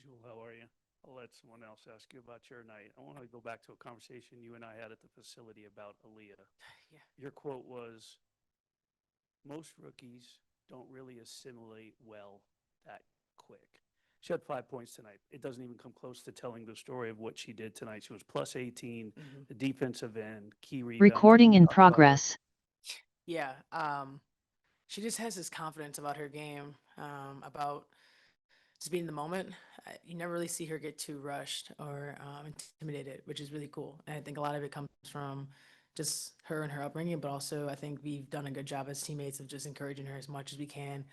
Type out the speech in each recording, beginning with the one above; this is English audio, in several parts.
Jewel, how are you? I'll let someone else ask you about your night. I want to go back to a conversation you and I had at the facility about Aaliyah. Yeah. Your quote was, most rookies don't really assimilate well that quick. She had 5 points tonight. It doesn't even come close to telling the story of what she did tonight. She was plus 18, the defensive end, key rebound. Can Recording you in talk about her? progress. Yeah. She just has this confidence about her game, about just being in the moment. You never really see her get too rushed or intimidated, which is really cool. And I think a lot of it comes from just her and her upbringing, but also I think we've done a good job as teammates of just encouraging her as much as we can.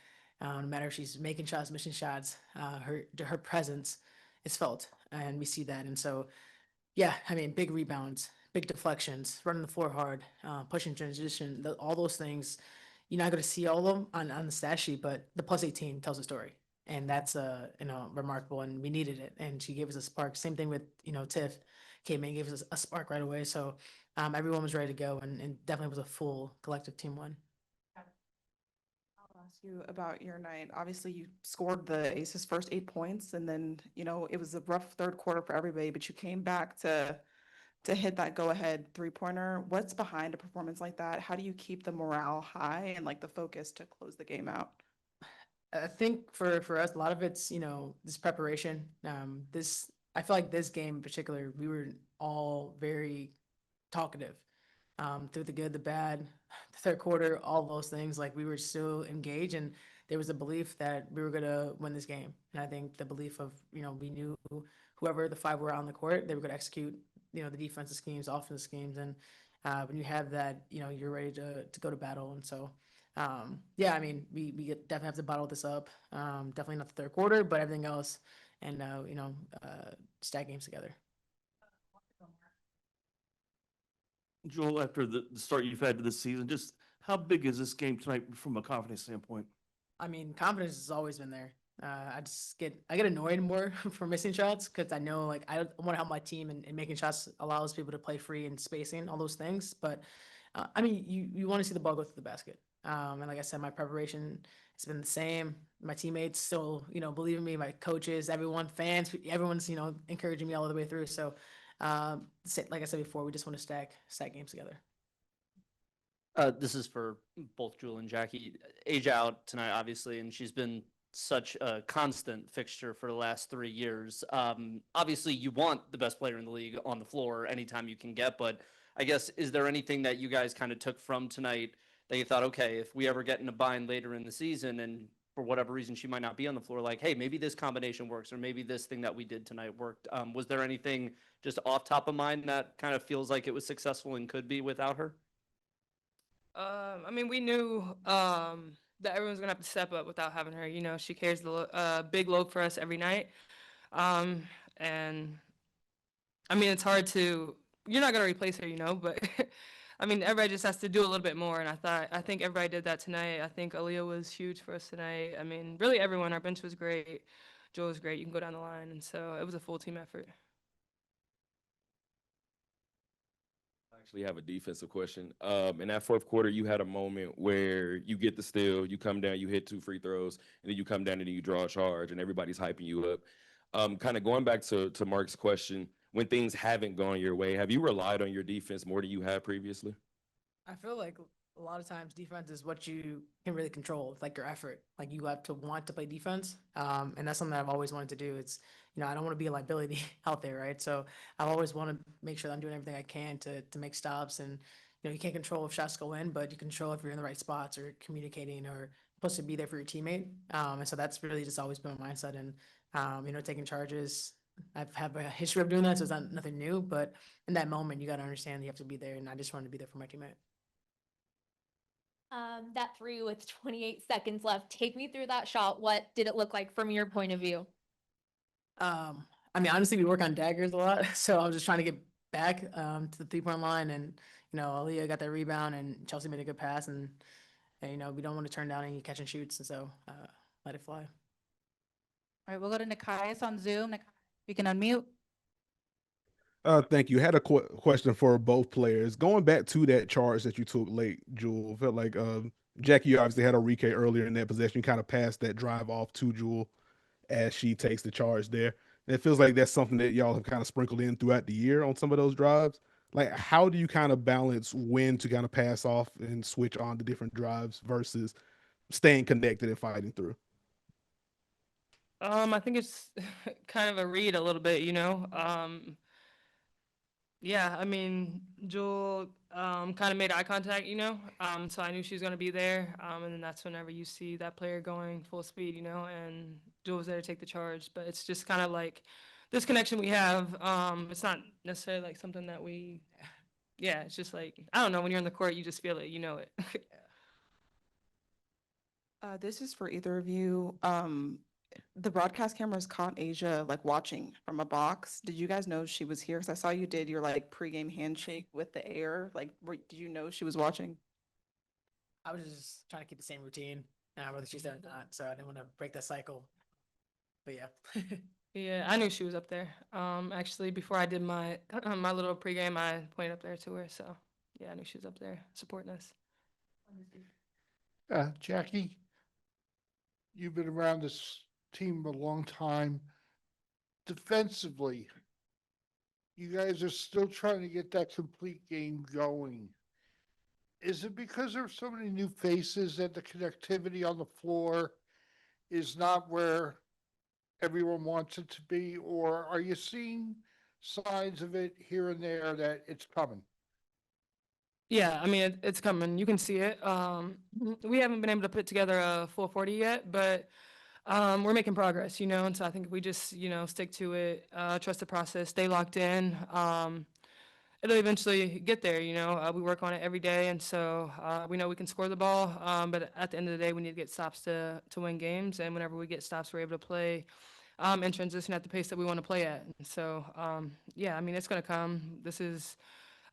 No matter if she's making shots, missing shots, her presence is felt, and we see that. And so, yeah, I mean, big rebounds, big deflections, running the floor hard, pushing transition, all those things. You're not going to see all of them on the stat sheet, but the plus 18 tells a story. And that's, remarkable. And we needed it. And she gave us a spark. Same thing with, Tiff came in, gave us a spark right away. So everyone was ready to go, and definitely was a full collective team win. I'll ask you about your night. Obviously, you scored the Aces' first 8 points, and then, it was a rough third quarter for everybody, but you came back to hit that go-ahead three-pointer. What's behind a performance like that? How do you keep the morale high and like the focus to close the game out? I think for us, a lot of it's, this preparation. I feel like this game in particular, we were all very talkative, through the good, the bad, the third quarter, all those things. Like, we were still engaged, and there was a belief that we were gonna win this game. And I think the belief of, we knew whoever the five were on the court, they were gonna execute, the defensive schemes, offensive schemes. And when you have that, you're ready to go to battle. And so, yeah, I mean, definitely have to bottle this up. Definitely not the third quarter, but everything else, and stack games together. Joel, after the start you've had to this season, just how big is this game tonight from a confidence standpoint? I mean, confidence has always been there. I get annoyed more for missing shots, because I know, like, I want to help my team, and making shots allows people to play free and spacing, all those things. But I mean, you want to see the ball go through the basket. And like I said, my preparation has been the same. My teammates still, believe in me. My coaches, everyone, fans, everyone's, encouraging me all the way through. So, like I said before, we just want to stack games together. This is for both Jewel and Jackie. Age out tonight, obviously, and she's been such a constant fixture for the last 3 years. Obviously, you want the best player in the league on the floor anytime you can get, but I guess, is there anything that you guys kind of took from tonight that you thought, okay, if we ever get in a bind later in the season and for whatever reason she might not be on the floor, like, hey, maybe this combination works, or maybe this thing that we did tonight worked? Was there anything just off top of mind that kind of feels like it was successful and could be without her? I mean, we knew that everyone's gonna have to step up without having her. She carries the big load for us every night. And I mean, it's hard to. You're not gonna replace her, but I mean, everybody just has to do a little bit more. And I think everybody did that tonight. I think Aaliyah was huge for us tonight. I mean, really everyone. Our bench was great. Joel was great. You can go down the line, and so it was a full team effort. Actually have a defensive question. In that fourth quarter, you had a moment where you get the steal, you come down, you hit 2 free throws, and then you come down and you draw a charge, and everybody's hyping you up. Kind of going back to Mark's question, when things haven't gone your way, have you relied on your defense more than you have previously? I feel like a lot of times defense is what you can really control. It's like your effort. Like, you have to want to play defense. And that's something that I've always wanted to do. It's, I don't want to be a liability out there, right? So I always want to make sure that I'm doing everything I can to make stops. And, you can't control if shots go in, but you control if you're in the right spots, or communicating, or supposed to be there for your teammate. And so that's really just always been my mindset. And, taking charges. I've had a history of doing that, so it's not nothing new. But in that moment, you got to understand you have to be there. And I just wanted to be there for my teammate. That three with 28 seconds left. Take me through that shot. What did it look like from your point of view? I mean, honestly, we work on daggers a lot, so I was just trying to get back to the three-point line, and Aaliyah got that rebound, and Chelsea made a good pass, and we don't want to turn down any catch and shoots, and so let it fly. All right, we'll go to Nikias on Zoom. You can unmute. Thank you. Had a question for both players. Going back to that charge that you took late, Jewel, felt like Jackie obviously had a recap earlier in that possession. You kind of passed that drive off to Jewel. as she takes the charge there. And it feels like that's something that y'all have kind of sprinkled in throughout the year on some of those drives. Like, how do you kind of balance when to kind of pass off and switch on to different drives versus staying connected and fighting through? I think it's kind of a read a little bit, Yeah, I mean, Jewel kind of made eye contact, so I knew she was going to be there. And then that's whenever you see that player going full speed, and Jewel was there to take the charge. But it's just kind of like this connection we have. It's not necessarily like something that yeah, it's just like, I don't know, when you're in the court, you just feel it, you know it. This is for either of you. The broadcast cameras caught Asia like watching from a box. Did you guys know she was here? Because I saw you did your like pregame handshake with the air. Like, did you know she was watching? I was just trying to keep the same routine, whether she's there or not. So I didn't want to break that cycle. But yeah. Yeah, I knew she was up there. Actually, before I did my my little pregame, I pointed up there to her. So yeah, I knew she was up there supporting us. Jackie, you've been around this team a long time. Defensively, you guys are still trying to get that complete game going. Is it because there are so many new faces that the connectivity on the floor is not where everyone wants it to be, or are you seeing signs of it here and there that it's coming? Yeah, I mean it's coming. You can see it. We haven't been able to put together a full 40 yet, but we're making progress, and so I think if we just, stick to it, trust the process, stay locked in, it'll eventually get there, we work on it every day, and so we know we can score the ball, but at the end of the day, we need to get stops to win games, and whenever we get stops, we're able to play and transition at the pace that we want to play at. And so, yeah, I mean, it's going to come. This is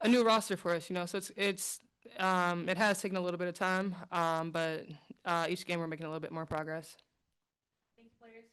a new roster for us, so it has taken a little bit of time, but each game we're making a little bit more progress. Thanks, players.